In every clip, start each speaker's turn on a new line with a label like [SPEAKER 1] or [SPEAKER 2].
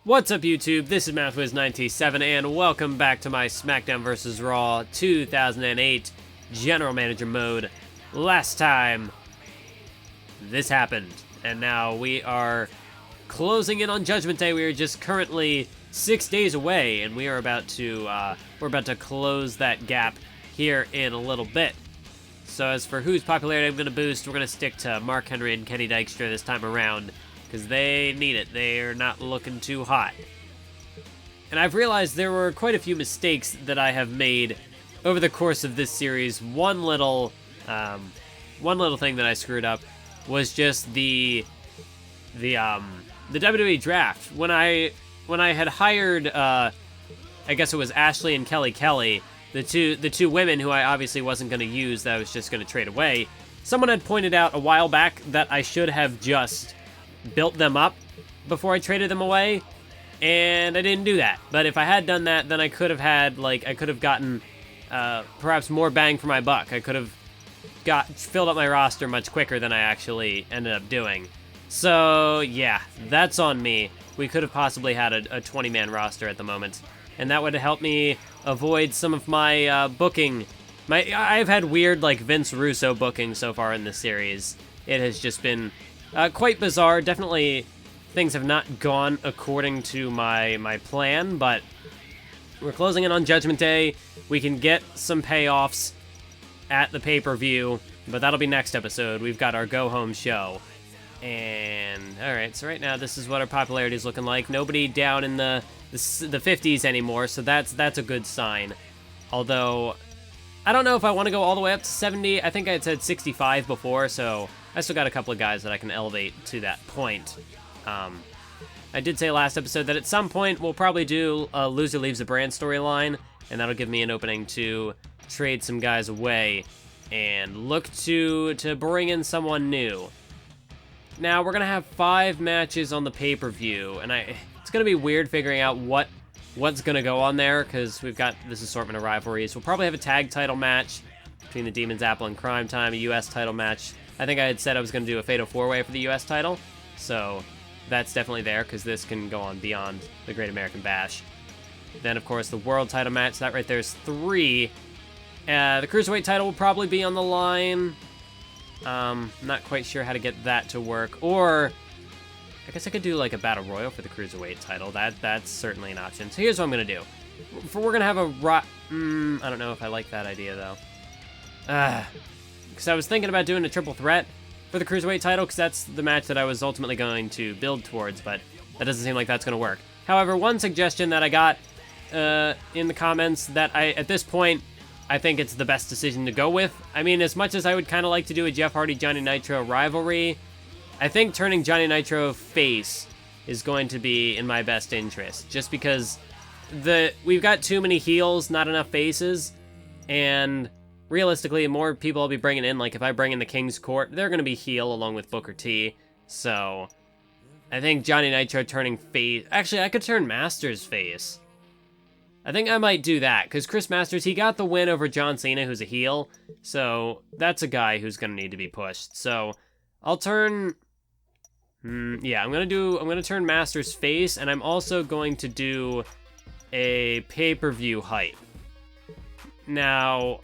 [SPEAKER 1] What's up, YouTube? This is MathWiz97, and welcome back to my SmackDown vs. Raw 2008 General Manager mode. Last time, this happened, and now we are closing in on Judgment Day. We are just currently 6 days away, and we are about to close that gap here in a little bit. So as for whose popularity I'm going to boost, we're going to stick to Mark Henry and Kenny Dykstra this time around, because they need it. They're not looking too hot. And I've realized there were quite a few mistakes that I have made over the course of this series. One little thing that I screwed up was just the WWE draft. When I had hired, I guess it was Ashley and Kelly, the two women who I obviously wasn't going to use, that I was just going to trade away. Someone had pointed out a while back that I should have just built them up before I traded them away, and I didn't do that. But if I had done that, then I could have gotten perhaps more bang for my buck. I could have filled up my roster much quicker than I actually ended up doing. So yeah, that's on me. We could have possibly had a 20-man roster at the moment, and that would have helped me avoid some of my booking. I've had weird, like, Vince Russo booking so far in this series. It has just been quite bizarre. Definitely, things have not gone according to my plan, but we're closing in on Judgment Day. We can get some payoffs at the pay-per-view, but that'll be next episode. We've got our go-home show. And, alright, so right now this is what our popularity is looking like. Nobody down in the 50s anymore, so that's a good sign. Although, I don't know if I want to go all the way up to 70. I think I had said 65 before, so I still got a couple of guys that I can elevate to that point. I did say last episode that at some point we'll probably do a Loser Leaves a Brand storyline, and that'll give me an opening to trade some guys away and look to bring in someone new. Now, we're going to have 5 matches on the pay-per-view, and it's going to be weird figuring out what's going to go on there, because we've got this assortment of rivalries. We'll probably have a tag title match between the Demons, Apple, and Crime Time, a U.S. title match. I think I had said I was going to do a Fatal 4-Way for the U.S. title, so that's definitely there, because this can go on beyond the Great American Bash. Then, of course, the World title match. That right there is 3. The Cruiserweight title will probably be on the line. Not quite sure how to get that to work. Or, I guess I could do like a Battle Royal for the Cruiserweight title. That's certainly an option. So here's what I'm going to do. We're going to have a I don't know if I like that idea, though. Because I was thinking about doing a triple threat for the Cruiserweight title, because that's the match that I was ultimately going to build towards, but that doesn't seem like that's going to work. However, one suggestion that I got in the comments that at this point, I think it's the best decision to go with. I mean, as much as I would kind of like to do a Jeff Hardy-Johnny Nitro rivalry, I think turning Johnny Nitro face is going to be in my best interest, just because we've got too many heels, not enough faces, and realistically, more people I'll be bringing in. Like, if I bring in the King's Court, they're going to be heel along with Booker T, so I think Johnny Nitro turning face... Actually, I could turn Masters face. I think I might do that, because Chris Masters, he got the win over John Cena, who's a heel, so that's a guy who's going to need to be pushed. So I'll turn... yeah, I'm going to turn Masters face, and I'm also going to do a pay-per-view hype. Now,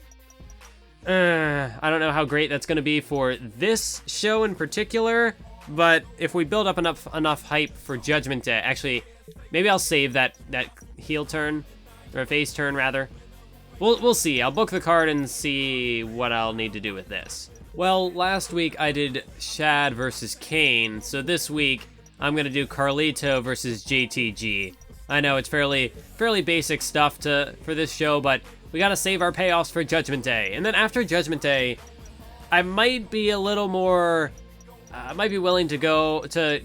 [SPEAKER 1] I don't know how great that's going to be for this show in particular, but if we build up enough hype for Judgment Day... Actually, maybe I'll save that heel turn, or face turn, rather. We'll see. I'll book the card and see what I'll need to do with this. Well, last week I did Shad versus Kane, so this week I'm going to do Carlito versus JTG. I know it's fairly basic stuff for this show, but we got to save our payoffs for Judgment Day. And then after Judgment Day, I might be a little more... I might be willing to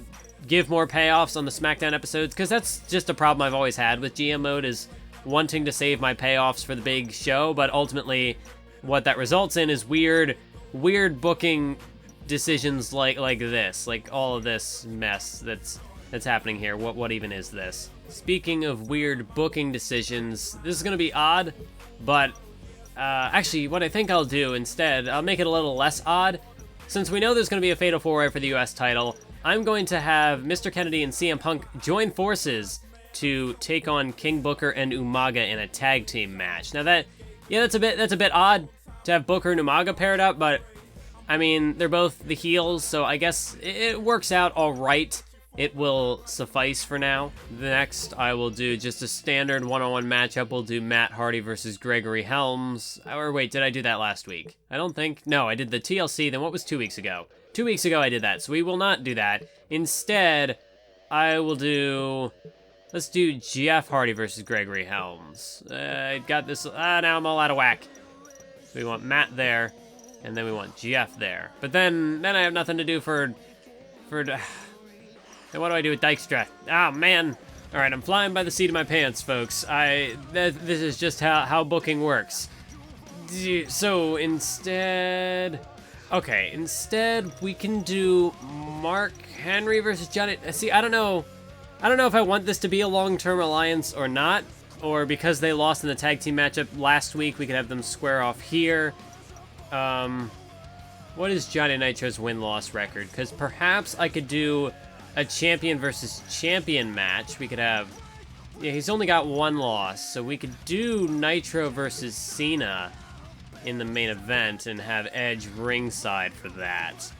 [SPEAKER 1] give more payoffs on the SmackDown episodes, because that's just a problem I've always had with GM mode, is wanting to save my payoffs for the big show, but ultimately what that results in is weird booking decisions like this, like all of this mess that's happening here. What even is this? Speaking of weird booking decisions, this is going to be odd, but actually what I think I'll do instead, I'll make it a little less odd. Since we know there's going to be a Fatal 4-Way for the US title, I'm going to have Mr. Kennedy and CM Punk join forces to take on King Booker and Umaga in a tag team match. Now that's a bit odd to have Booker and Umaga paired up, but I mean, they're both the heels, so I guess it works out all right. It will suffice for now. Next, I will do just a standard one-on-one matchup. We'll do Matt Hardy versus Gregory Helms. Or wait, did I do that last week? I don't think. No, I did the TLC. Then what was 2 weeks ago? 2 weeks ago I did that, so we will not do that. Instead, I will do... Let's do Jeff Hardy versus Gregory Helms. I got this... now I'm all out of whack. So we want Matt there, and then we want Jeff there. But then I have nothing to do for... Then what do I do with Dykstra? Ah, man. All right, I'm flying by the seat of my pants, folks. This is just how booking works. So instead we can do Mark Henry versus Johnny. See, I don't know if I want this to be a long-term alliance or not, or because they lost in the tag team matchup last week, we could have them square off here. What is Johnny Nitro's win-loss record? Because perhaps I could do a champion versus champion match. We could have... Yeah, he's only got 1 loss, so we could do Nitro versus Cena in the main event and have Edge ringside for that.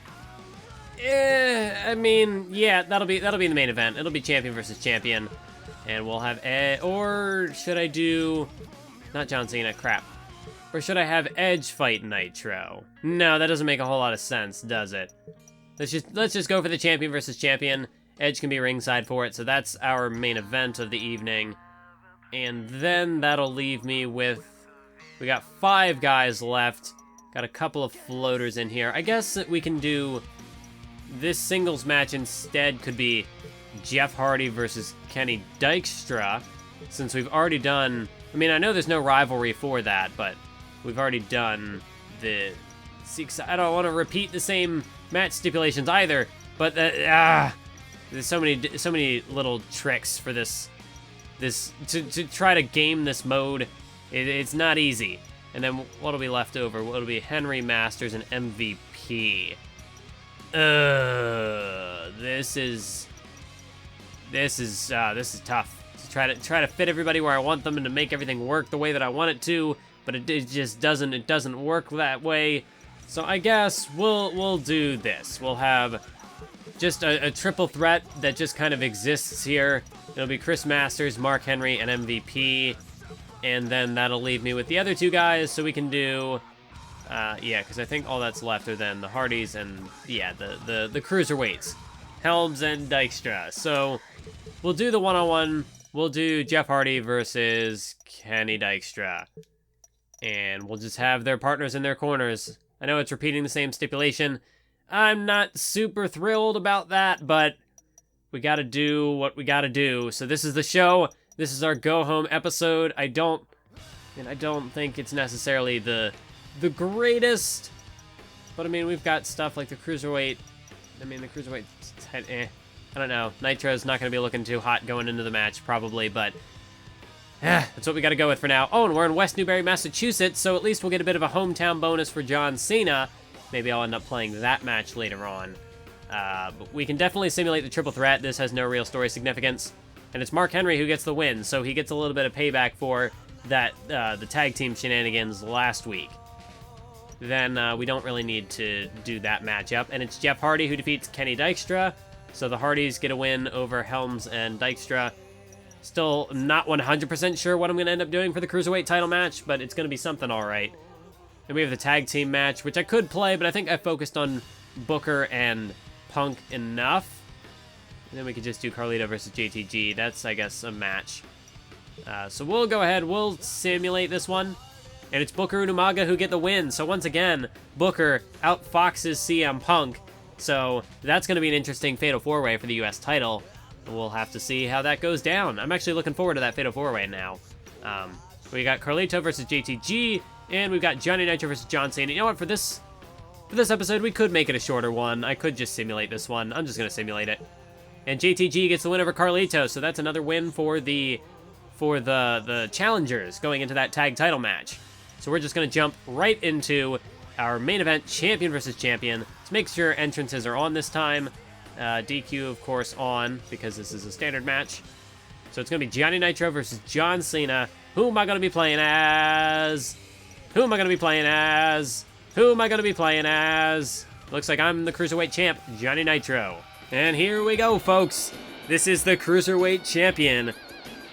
[SPEAKER 1] I mean, yeah, that'll be the main event. It'll be champion versus champion, and we'll have or should I do... Not John Cena, crap. Or should I have Edge fight Nitro? No, that doesn't make a whole lot of sense, does it? Let's just go for the champion versus champion. Edge can be ringside for it, so that's our main event of the evening. And then that'll leave me with... We got 5 guys left. Got a couple of floaters in here. I guess that we can do... This singles match instead could be Jeff Hardy versus Kenny Dykstra, since we've already done... I mean, I know there's no rivalry for that, but we've already done the... I don't want to repeat the same match stipulations either, but there's so many little tricks for this to try to game this mode. It's not easy. And then what'll be left over? What'll be Henry, Masters, and MVP? This is tough. To try to fit everybody where I want them and to make everything work the way that I want it to, but it just doesn't. It doesn't work that way. So I guess we'll do this. We'll have just a triple threat that just kind of exists here. It'll be Chris Masters, Mark Henry, and MVP. And then that'll leave me with the other 2 guys, so we can do... yeah, because I think all that's left are then the Hardys and, yeah, the Cruiserweights. Helms and Dykstra. So we'll do the one-on-one. We'll do Jeff Hardy versus Kenny Dykstra. And we'll just have their partners in their corners. I know it's repeating the same stipulation. I'm not super thrilled about that, but we gotta do what we gotta do. So this is the show. This is our go-home episode. I don't think it's necessarily the greatest, but I mean, we've got stuff like the Cruiserweight. I mean, the Cruiserweight, I don't know. Nitro's not gonna be looking too hot going into the match, probably, but that's what we got to go with for now. Oh, and we're in West Newbury, Massachusetts, so at least we'll get a bit of a hometown bonus for John Cena. Maybe I'll end up playing that match later on. But we can definitely simulate the triple threat. This has no real story significance. And it's Mark Henry who gets the win, so he gets a little bit of payback for that the tag team shenanigans last week. Then we don't really need to do that matchup. And it's Jeff Hardy who defeats Kenny Dykstra. So the Hardys get a win over Helms and Dykstra. Still not 100% sure what I'm going to end up doing for the Cruiserweight title match, but it's going to be something all right. And we have the tag team match, which I could play, but I think I focused on Booker and Punk enough. And then we could just do Carlito versus JTG. That's, I guess, a match. So we'll go ahead. We'll simulate this one. And it's Booker and Umaga who get the win. So once again, Booker outfoxes CM Punk. So that's going to be an interesting Fatal 4-Way for the U.S. title. We'll have to see how that goes down. I'm actually looking forward to that Fatal 4-Way now. We got Carlito versus JTG, and we've got Johnny Nitro versus John Cena. You know what? For this episode, we could make it a shorter one. I could just simulate this one. I'm just going to simulate it. And JTG gets the win over Carlito, so that's another win for the challengers going into that tag title match. So we're just going to jump right into our main event, champion versus champion. Let's make sure entrances are on this time. DQ, of course, on, because this is a standard match. So it's going to be Johnny Nitro versus John Cena. Who am I going to be playing as? Who am I going to be playing as? Who am I going to be playing as? Looks like I'm the Cruiserweight champ, Johnny Nitro. And here we go, folks. This is the Cruiserweight Champion.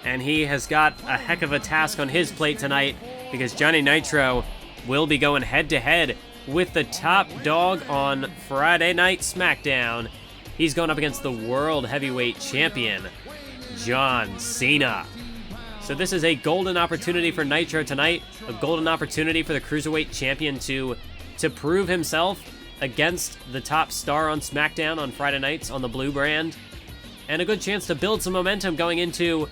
[SPEAKER 1] And he has got a heck of a task on his plate tonight, because Johnny Nitro will be going head-to-head with the top dog on Friday Night SmackDown. He's going up against the World Heavyweight Champion, John Cena. So this is a golden opportunity for Nitro tonight, a golden opportunity for the Cruiserweight Champion to prove himself against the top star on SmackDown on Friday nights on the Blue brand, and a good chance to build some momentum going into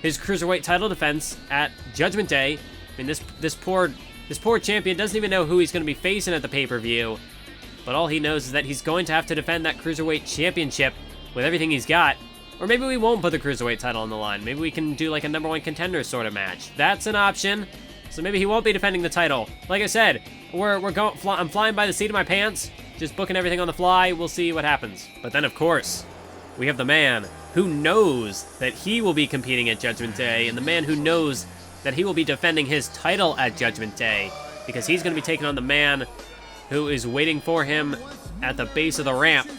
[SPEAKER 1] his Cruiserweight title defense at Judgment Day. I mean, this poor champion doesn't even know who he's going to be facing at the pay-per-view, but all he knows is that he's going to have to defend that Cruiserweight Championship with everything he's got. Or maybe we won't put the Cruiserweight title on the line. Maybe we can do like a number one contender sort of match. That's an option. So maybe he won't be defending the title. Like I said, I'm flying by the seat of my pants, just booking everything on the fly. We'll see what happens. But then, of course, we have the man who knows that he will be competing at Judgment Day, and the man who knows that he will be defending his title at Judgment Day, because he's going to be taking on the man who is waiting for him at the base of the ramp.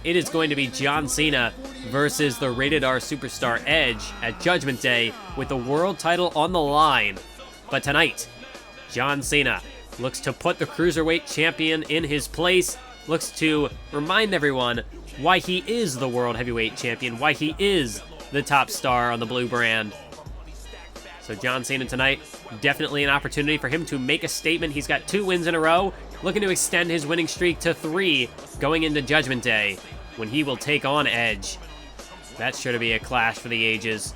[SPEAKER 1] It is going to be John Cena versus the Rated R Superstar Edge at Judgment Day with the world title on the line. But tonight, John Cena looks to put the Cruiserweight Champion in his place, looks to remind everyone why he is the World Heavyweight Champion, why he is the top star on the Blue brand. So John Cena tonight, definitely an opportunity for him to make a statement. He's got 2 wins in a row, looking to extend his winning streak to 3 going into Judgment Day, when he will take on Edge. That's sure to be a clash for the ages.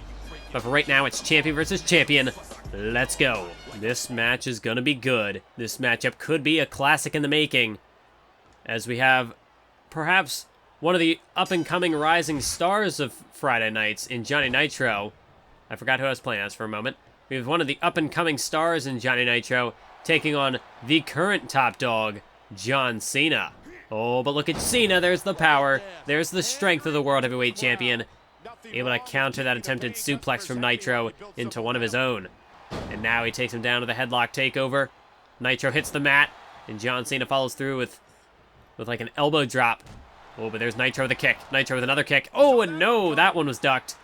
[SPEAKER 1] But for right now, it's champion versus champion. Let's go. This match is going to be good. This matchup could be a classic in the making, as we have perhaps one of the up-and-coming rising stars of Friday nights in Johnny Nitro. I forgot who I was playing as for a moment. We have one of the up-and-coming stars in Johnny Nitro taking on the current top dog, John Cena. Oh, but look at Cena. There's the power. There's the strength of the World Heavyweight Champion. Able to counter that attempted suplex from Nitro into one of his own. And now he takes him down to the headlock takeover. Nitro hits the mat, and John Cena follows through with like an elbow drop. Oh, but there's Nitro with a kick. Nitro with another kick. Oh, and no, that one was ducked.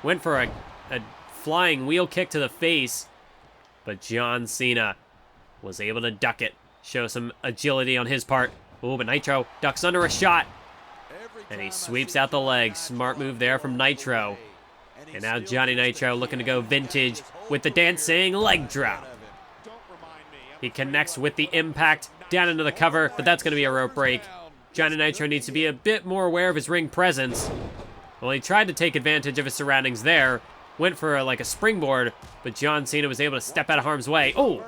[SPEAKER 1] Went for a flying wheel kick to the face, but John Cena was able to duck it. Show some agility on his part. Oh, but Nitro ducks under a shot, and he sweeps out the leg. Smart move there from Nitro. And now Johnny Nitro looking to go vintage with the dancing leg drop. He connects with the impact down into the cover, but that's going to be a rope break. Johnny Nitro needs to be a bit more aware of his ring presence. Well, he tried to take advantage of his surroundings there. Went for like a springboard, but John Cena was able to step out of harm's way. Oh,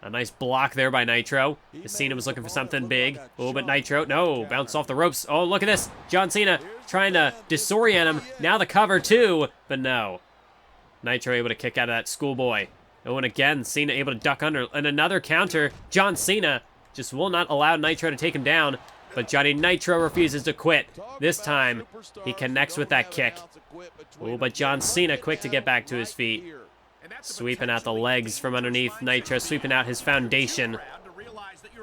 [SPEAKER 1] a nice block there by Nitro. Cena was looking for something big. Oh, but Nitro, no, bounced off the ropes. Oh, look at this. John Cena trying to disorient him. Now the cover too, but no. Nitro able to kick out of that schoolboy. Oh, and again, Cena able to duck under. And another counter. John Cena just will not allow Nitro to take him down. But Johnny Nitro refuses to quit. This time, he connects with that kick. Oh, but John Cena quick to get back to his feet. Sweeping out the legs from underneath. Nitro sweeping out his foundation.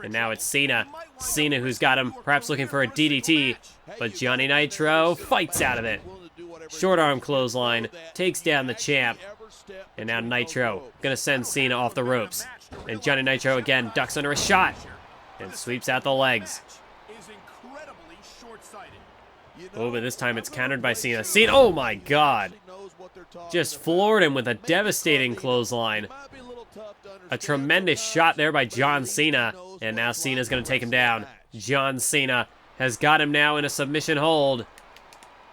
[SPEAKER 1] And now it's Cena. Cena who's got him, perhaps looking for a DDT. But Johnny Nitro fights out of it. Short arm clothesline. Takes down the champ. And now Nitro gonna send Cena off the ropes. And Johnny Nitro again ducks under a shot. And sweeps out the legs. Oh, but this time it's countered by Cena. Cena, oh my god. Just floored him with a devastating clothesline. A tremendous shot there by John Cena. And now Cena's going to take him down. John Cena has got him now in a submission hold.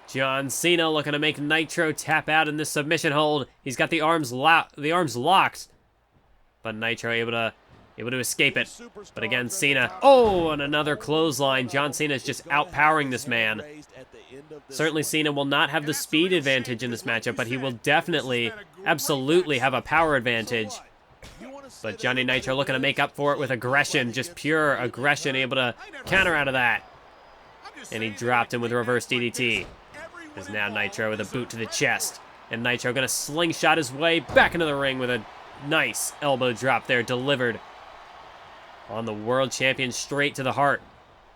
[SPEAKER 1] John Cena looking to make Nitro tap out in this submission hold. He's got the arms locked. But Nitro able to escape it. But again, Cena. Oh, and another clothesline. John Cena is just outpowering this man. Certainly Cena will not have the speed advantage in this matchup, but he will definitely, absolutely have a power advantage. But Johnny Nitro looking to make up for it with aggression, just pure aggression, able to counter out of that. And he dropped him with a reverse DDT. There's now Nitro with a boot to the chest. And Nitro gonna slingshot his way back into the ring with a nice elbow drop there, delivered on the world champion straight to the heart.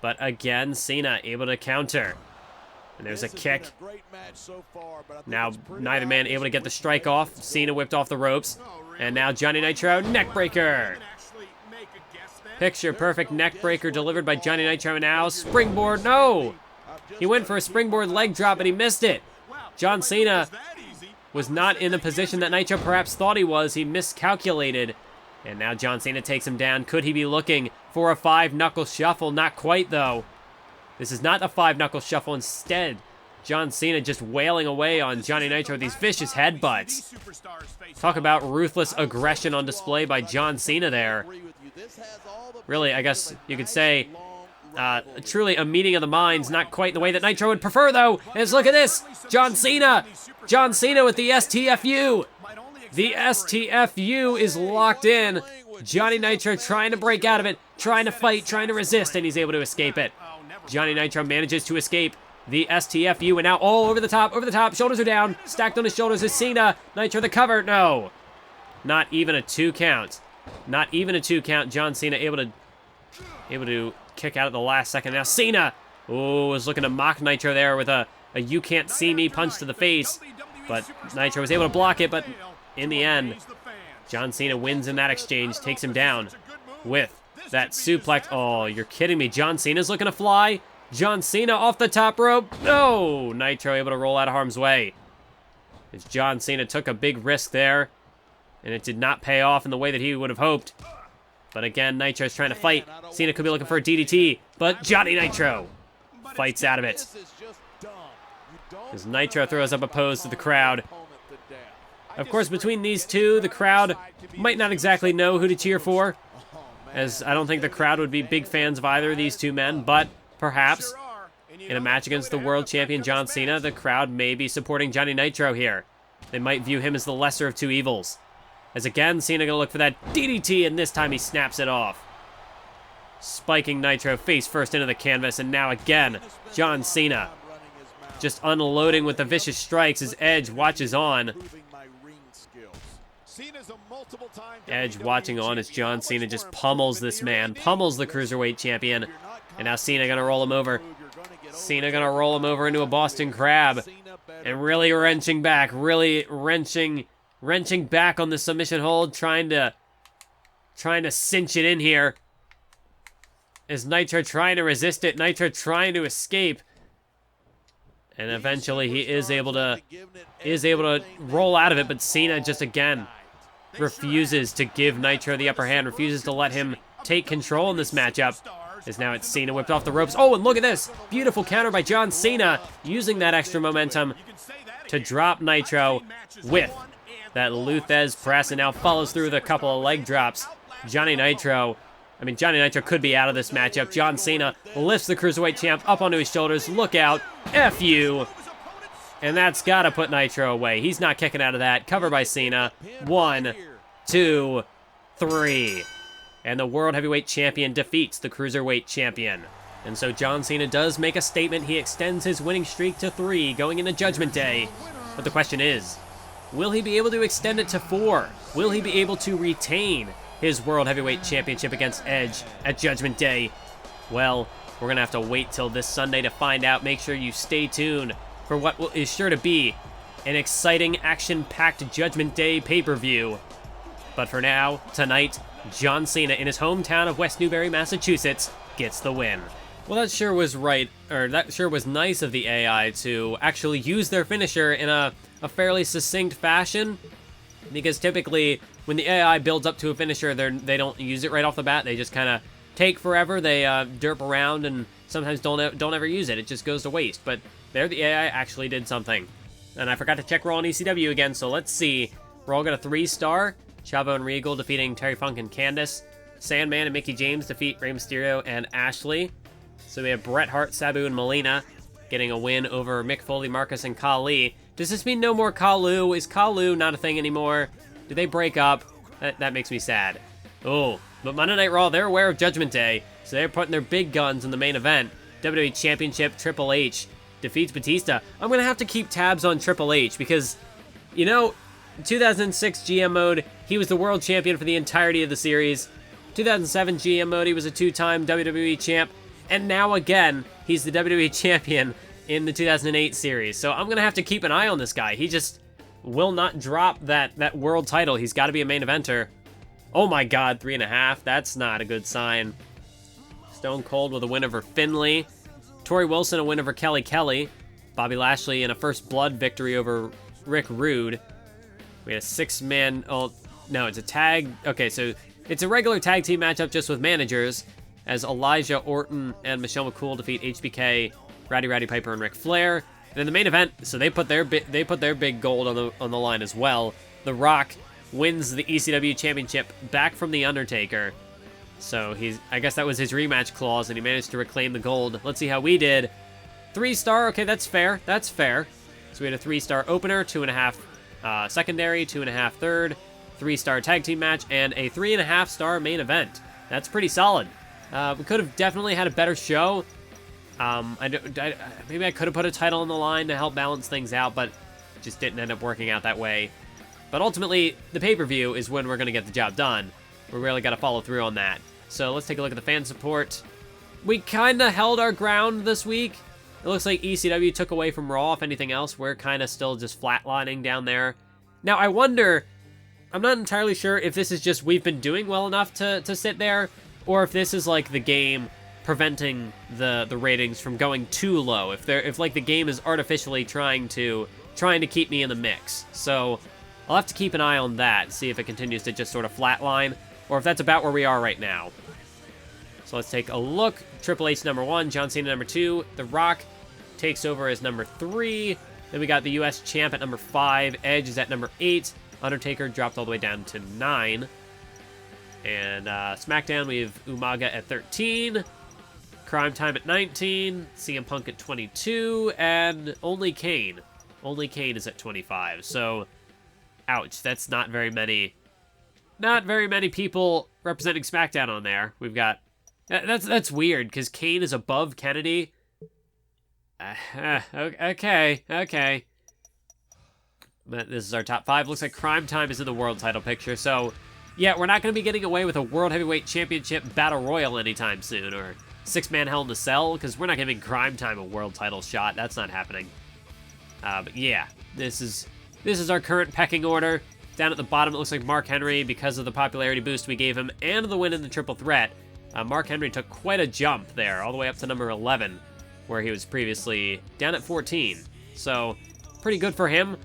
[SPEAKER 1] But again, Cena able to counter. And there's a kick. Now, neither man able to get the strike off. Cena whipped off the ropes. And now Johnny Nitro, neckbreaker. Picture perfect neckbreaker delivered by Johnny Nitro. Now, springboard, no! He went for a springboard leg drop and he missed it. John Cena was not in the position that Nitro perhaps thought he was. He miscalculated. And now John Cena takes him down. Could he be looking for a 5-knuckle shuffle? Not quite, though. This is not a 5-knuckle shuffle. Instead, John Cena just wailing away on Johnny Nitro with these vicious headbutts. Talk about ruthless aggression on display by John Cena there. Really, I guess you could say, truly a meeting of the minds. Not quite the way that Nitro would prefer, though. As look at this. John Cena. John Cena with the STFU. The STFU is locked in. Johnny Nitro trying to break out of it, trying to fight, trying to resist, and he's able to escape it. Johnny Nitro manages to escape the STFU, and now all over the top, shoulders are down, stacked on his shoulders is Cena. Nitro the cover, no. Not even a 2 count. Not even a 2 count. John Cena able to kick out at the last second. Now Cena, was looking to mock Nitro there with a you can't see me punch to the face, but Nitro was able to block it, but in the end, John Cena wins in that exchange, takes him down with that suplex. Oh, you're kidding me. John Cena's looking to fly. John Cena off the top rope. No! Nitro able to roll out of harm's way. As John Cena took a big risk there, and it did not pay off in the way that he would have hoped. But again, Nitro's trying to fight. Cena could be looking for a DDT, but Johnny Nitro fights out of it. As Nitro throws up a pose to the crowd. Of course, between these two, the crowd might not exactly know who to cheer for, as I don't think the crowd would be big fans of either of these two men, but perhaps in a match against the world champion John Cena, the crowd may be supporting Johnny Nitro here. They might view him as the lesser of two evils. As again, Cena gonna look for that DDT, and this time he snaps it off. Spiking Nitro face first into the canvas, and now again, John Cena just unloading with the vicious strikes as Edge watches on. Edge watching on as John Cena just pummels this man, pummels the Cruiserweight Champion. And now Cena gonna roll him over. Cena gonna roll him over into a Boston Crab. And really wrenching back, really wrenching back on the submission hold, trying to cinch it in here. Is Nitro trying to resist it? Nitro trying to escape. And eventually he is able to roll out of it, but Cena just again refuses to give Nitro the upper hand, refuses to let him take control in this matchup. As now it's Cena whipped off the ropes. Oh, and look at this. Beautiful counter by John Cena, using that extra momentum to drop Nitro with that Luthez press, and now follows through with a couple of leg drops. Johnny Nitro could be out of this matchup. John Cena lifts the Cruiserweight champ up onto his shoulders. Look out. F you. And that's got to put Nitro away. He's not kicking out of that. Cover by Cena. 1, 2, 3. And the World Heavyweight Champion defeats the Cruiserweight Champion. And so John Cena does make a statement. He extends his winning streak to 3 going into Judgment Day. But the question is, will he be able to extend it to 4? Will he be able to retain his World Heavyweight Championship against Edge at Judgment Day? Well, we're going to have to wait till this Sunday to find out. Make sure you stay tuned for what is sure to be an exciting, action-packed Judgment Day pay-per-view. But for now, tonight, John Cena in his hometown of West Newbury, Massachusetts, gets the win. Well, that sure was nice of the AI to actually use their finisher in a fairly succinct fashion, because typically when the AI builds up to a finisher, they don't use it right off the bat. They just kind of take forever. They derp around and sometimes don't ever use it. It just goes to waste. But there, the AI actually did something. And I forgot to check Raw and ECW again, so let's see. Raw got a 3-star. Chavo and Regal defeating Terry Funk and Candice. Sandman and Mickie James defeat Rey Mysterio and Ashley. So we have Bret Hart, Sabu, and Melina getting a win over Mick Foley, Marcus, and Khali. Does this mean no more Kalu? Is Kalu not a thing anymore? Do they break up? That makes me sad. Oh, but Monday Night Raw, they're aware of Judgment Day, so they're putting their big guns in the main event. WWE Championship, Triple H defeats Batista. I'm going to have to keep tabs on Triple H because, you know, 2006 GM mode, he was the world champion for the entirety of the series. 2007 GM mode, he was a 2-time WWE champ. And now again, he's the WWE champion in the 2008 series. So I'm going to have to keep an eye on this guy. He just will not drop that world title. He's got to be a main eventer. Oh my god, 3.5. That's not a good sign. Stone Cold with a win over Finlay. Tori Wilson a win over Kelly Kelly. Bobby Lashley in a first blood victory over Rick Rude. We had a 6-man... Oh, no, it's a tag... Okay, so it's a regular tag team matchup just with managers, as Elijah Orton and Michelle McCool defeat HBK, Roddy Piper, and Ric Flair. And in the main event, so they put their big gold on the line as well. The Rock wins the ECW Championship back from The Undertaker. So I guess that was his rematch clause, and he managed to reclaim the gold. Let's see how we did. 3-star, okay, that's fair. That's fair. So we had a 3-star opener, 2.5 secondary, 2.5 third, 3-star tag team match, and a 3.5-star main event. That's pretty solid. We could have definitely had a better show. Maybe I could have put a title on the line to help balance things out, but it just didn't end up working out that way. But ultimately, the pay-per-view is when we're going to get the job done. We really got to follow through on that. So let's take a look at the fan support. We kind of held our ground this week. It looks like ECW took away from Raw. If anything else, we're kind of still just flatlining down there. Now, I wonder... I'm not entirely sure if this is just we've been doing well enough to sit there, or if this is like the game preventing the ratings from going too low. If like the game is artificially trying to keep me in the mix. So I'll have to keep an eye on that, see if it continues to just sort of flatline, or if that's about where we are right now. So let's take a look. Triple H number 1, John Cena number 2, The Rock takes over as number 3. Then we got the US champ at number 5, Edge is at number 8, Undertaker dropped all the way down to 9. And SmackDown, we have Umaga at 13, Crime Time at 19, CM Punk at 22, and only Kane. Only Kane is at 25. So, ouch, that's not very many people representing SmackDown on there. We've got... That's weird, because Kane is above Kennedy. Okay. But this is our top 5. Looks like Crime Time is in the world title picture, so... Yeah, we're not going to be getting away with a World Heavyweight Championship Battle Royal anytime soon, or 6-man Hell in a Cell, because we're not giving Crime Time a world title shot. That's not happening. But yeah, this is our current pecking order. Down at the bottom, it looks like Mark Henry, because of the popularity boost we gave him and the win in the Triple Threat. Mark Henry took quite a jump there, all the way up to number 11, where he was previously down at 14. So, pretty good for him.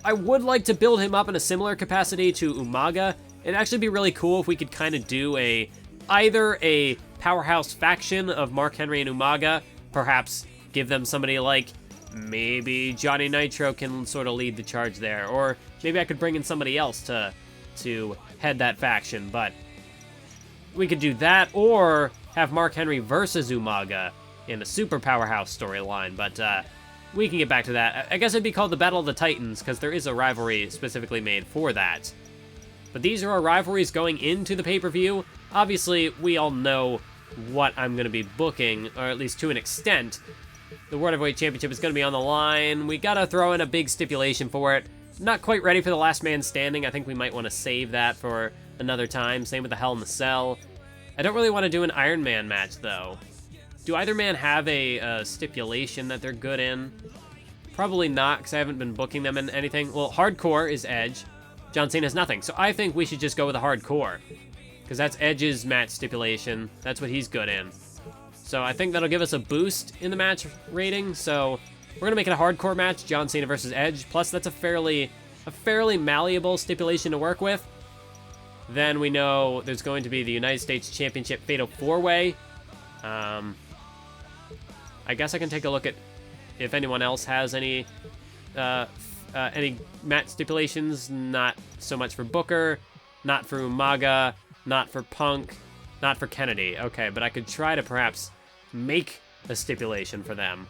[SPEAKER 1] I would like to build him up in a similar capacity to Umaga. It'd actually be really cool if we could kind of do either a powerhouse faction of Mark Henry and Umaga, perhaps give them somebody like maybe Johnny Nitro can sort of lead the charge there, or maybe I could bring in somebody else to head that faction, but we could do that, or have Mark Henry versus Umaga in a super powerhouse storyline, but we can get back to that. I guess it'd be called the Battle of the Titans, because there is a rivalry specifically made for that. But these are our rivalries going into the pay-per-view. Obviously, we all know what I'm going to be booking, or at least to an extent. The World Heavyweight Championship is going to be on the line. We got to throw in a big stipulation for it. Not quite ready for the last man standing. I think we might want to save that for another time. Same with the Hell in the Cell. I don't really want to do an Iron Man match, though. Do either man have a stipulation that they're good in? Probably not, because I haven't been booking them in anything. Well, Hardcore is Edge. John Cena has nothing, so I think we should just go with a Hardcore, because that's Edge's match stipulation. That's what he's good in. So I think that'll give us a boost in the match rating, so we're going to make it a Hardcore match, John Cena versus Edge. Plus, that's a fairly malleable stipulation to work with. Then we know there's going to be the United States Championship Fatal 4-Way. I guess I can take a look at if anyone else has any match stipulations. Not so much for Booker, not for Umaga, not for Punk, not for Kennedy. Okay, but I could try to perhaps make a stipulation for them.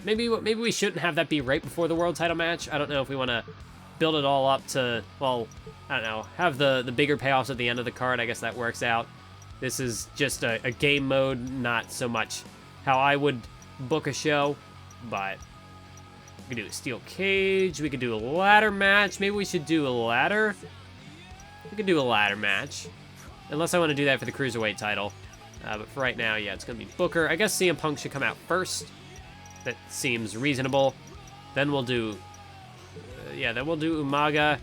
[SPEAKER 1] Maybe we shouldn't have that be right before the world title match. I don't know if we want to build it all up to, well, I don't know, have the bigger payoffs at the end of the card. I guess that works out. This is just a game mode, not so much how I would book a show, but we could do a steel cage. We could do a ladder match. Maybe we should do a ladder. We could do a ladder match, unless I want to do that for the Cruiserweight title. But for right now, yeah, it's going to be Booker. I guess CM Punk should come out first. That seems reasonable. Then we'll do... then we'll do Umaga.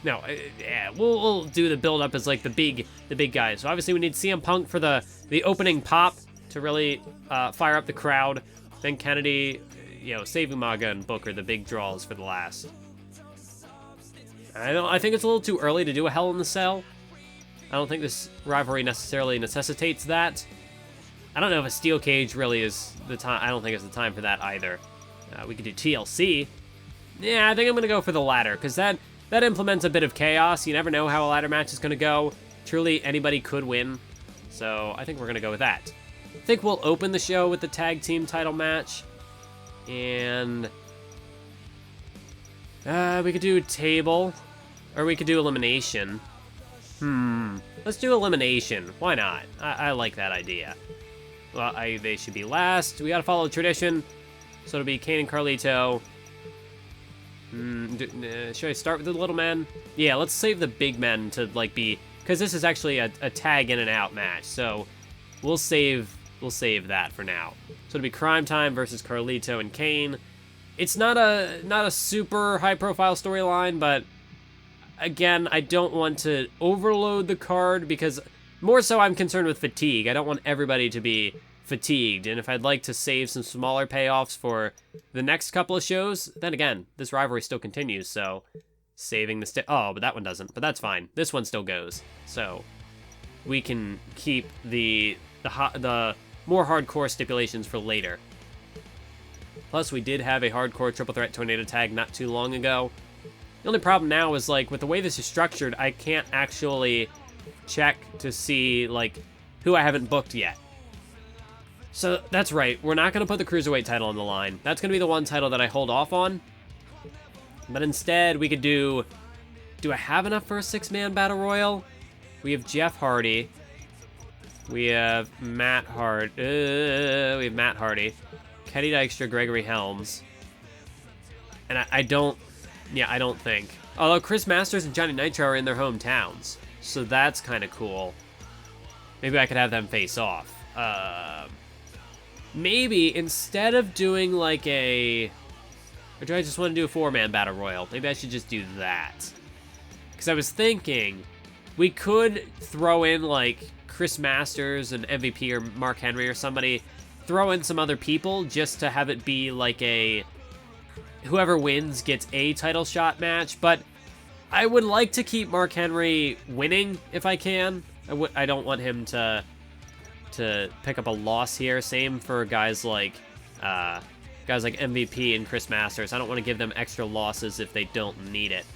[SPEAKER 1] No, yeah, we'll do the build-up as, like, the big guys. So obviously we need CM Punk for the opening pop to really fire up the crowd. Then Kennedy, save Umaga and Booker, the big draws for the last. I think it's a little too early to do a Hell in the Cell. I don't think this rivalry necessarily necessitates that. I don't know if a steel cage really is the time. I don't think it's the time for that either. We could do TLC. Yeah, I think I'm going to go for the ladder, because that implements a bit of chaos. You never know how a ladder match is going to go. Truly, anybody could win. So I think we're going to go with that. I think we'll open the show with the tag team title match. And we could do table, or we could do elimination. Let's do elimination. Why not? I like that idea. Well, they should be last. We gotta follow tradition. So it'll be Kane and Carlito. Should I start with the little men? Yeah, let's save the big men to, like, be... Because this is actually a tag in and out match. So we'll save that for now. So it'll be Crime Time versus Carlito and Kane. It's not a super high-profile storyline, but... Again, I don't want to overload the card because more so I'm concerned with fatigue. I don't want everybody to be fatigued. And if I'd like to save some smaller payoffs for the next couple of shows, then again, this rivalry still continues. So saving the oh, but that one doesn't. But that's fine. This one still goes. So we can keep the more hardcore stipulations for later. Plus, we did have a hardcore triple threat tornado tag not too long ago. The only problem now is, like, with the way this is structured, I can't actually check to see, like, who I haven't booked yet. So, that's right. We're not going to put the Cruiserweight title on the line. That's going to be the one title that I hold off on. But instead, we could do... Do I have enough for a 6-man Battle Royal? We have Jeff Hardy. We have Matt Hardy. Kenny Dykstra, Gregory Helms. And I don't... Yeah, I don't think. Although Chris Masters and Johnny Nitro are in their hometowns. So that's kind of cool. Maybe I could have them face off. Maybe instead of doing like a... Or do I just want to do a 4-man Battle Royal? Maybe I should just do that. Because I was thinking we could throw in like Chris Masters and MVP or Mark Henry or somebody. Throw in some other people just to have it be like a... Whoever wins gets a title shot match, but I would like to keep Mark Henry winning if I can. I don't want him to pick up a loss here. Same for guys like MVP and Chris Masters. I don't want to give them extra losses if they don't need it.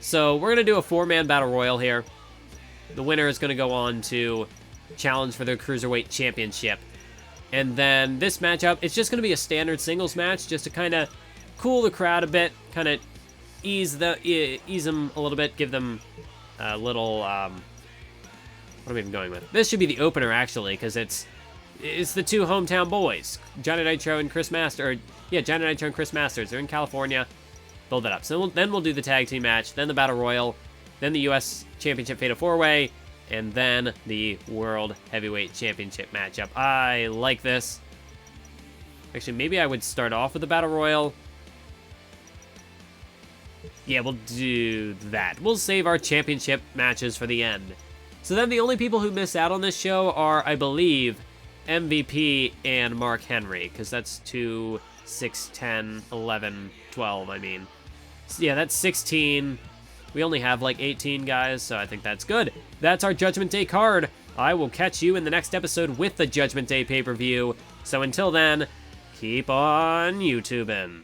[SPEAKER 1] So we're gonna do a 4-man battle royal here. The winner is gonna go on to challenge for the Cruiserweight Championship, and then this matchup, it's just gonna be a standard singles match, just to kind of cool the crowd a bit, kind of ease them a little bit, give them a little, what am I even going with? This should be the opener, actually, because it's the two hometown boys, Johnny Nitro and Chris Masters. Yeah, Johnny Nitro and Chris Masters. They're in California. Build that up. So then we'll do the tag team match, then the Battle Royal, then the U.S. Championship Fatal 4-Way, and then the World Heavyweight Championship matchup. I like this. Actually, maybe I would start off with the Battle Royal. Yeah, we'll do that. We'll save our championship matches for the end. So then the only people who miss out on this show are, I believe, MVP and Mark Henry, because that's 2, 6, 10, 11, 12, I mean. So yeah, that's 16. We only have like 18 guys, so I think that's good. That's our Judgment Day card. I will catch you in the next episode with the Judgment Day pay-per-view. So until then, keep on YouTubing.